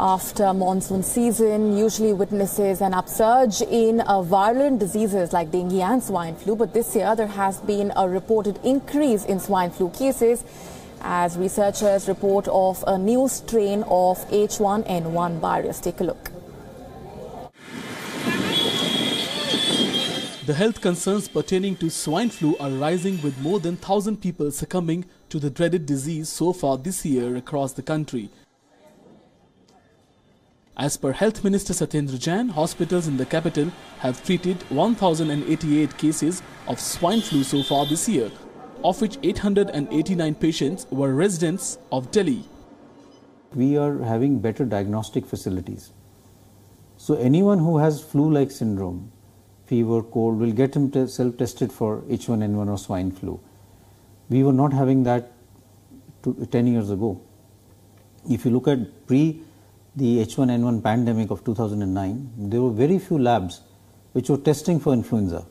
After monsoon season usually witnesses an upsurge in virulent diseases like dengue and swine flu, but this year there has been a reported increase in swine flu cases as researchers report of a new strain of H1N1 virus. Take a look. The health concerns pertaining to swine flu are rising, with more than 1,000 people succumbing to the dreaded disease so far this year across the country. As per Health Minister Satyendra Jain, hospitals in the capital have treated 1,088 cases of swine flu so far this year, of which 889 patients were residents of Delhi. We are having better diagnostic facilities. So anyone who has flu-like syndrome, fever, cold, will get himself tested for H1N1 or swine flu. We were not having that 10 years ago. If you look at the H1N1 pandemic of 2009, there were very few labs which were testing for influenza.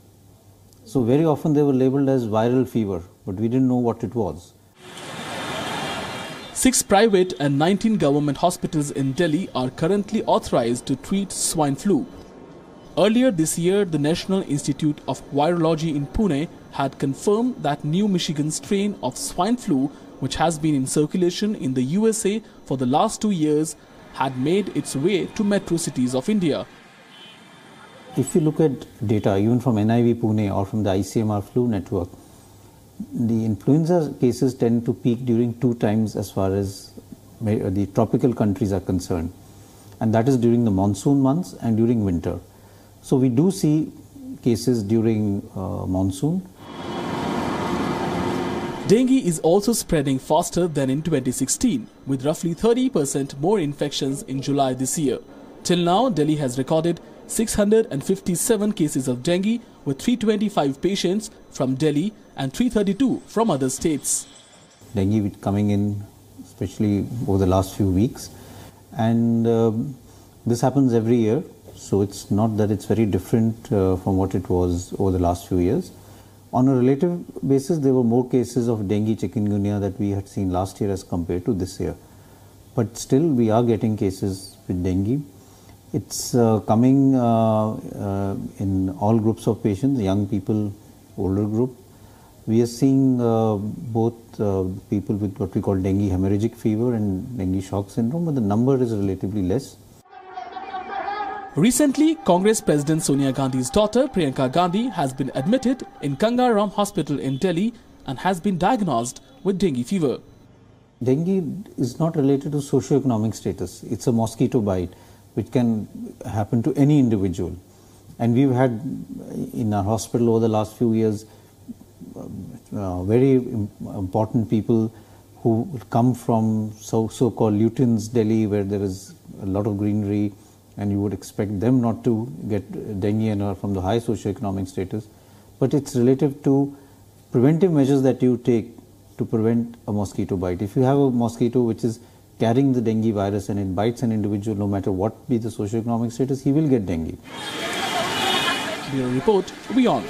So very often they were labeled as viral fever, but we didn't know what it was. 6 private and 19 government hospitals in Delhi are currently authorized to treat swine flu. Earlier this year, the National Institute of Virology in Pune had confirmed that new Michigan strain of swine flu, which has been in circulation in the USA for the last 2 years, had made its way to metro cities of India. If you look at data even from NIV Pune or from the ICMR flu network, the influenza cases tend to peak during 2 times as far as the tropical countries are concerned, and that is during the monsoon months and during winter. So we do see cases during monsoon. Dengue is also spreading faster than in 2016, with roughly 30% more infections in July this year. Till now, Delhi has recorded 657 cases of dengue, with 325 patients from Delhi and 332 from other states. Dengue coming in, especially over the last few weeks, and this happens every year. So it's not that it's very different from what it was over the last few years. On a relative basis, there were more cases of dengue chikungunya that we had seen last year as compared to this year. But still, we are getting cases with dengue. It's coming in all groups of patients, young people, older group. We are seeing both people with what we call dengue hemorrhagic fever and dengue shock syndrome, but the number is relatively less. Recently, Congress President Sonia Gandhi's daughter Priyanka Gandhi has been admitted in Gangaram Hospital in Delhi and has been diagnosed with dengue fever. Dengue is not related to socioeconomic status. It's a mosquito bite which can happen to any individual. And we've had in our hospital over the last few years very important people who come from so-called Lutyens, Delhi, where there is a lot of greenery, and you would expect them not to get dengue and are from the high socioeconomic status. But it's relative to preventive measures that you take to prevent a mosquito bite. If you have a mosquito which is carrying the dengue virus and it bites an individual, no matter what be the socioeconomic status, he will get dengue. Bureau Report, WION.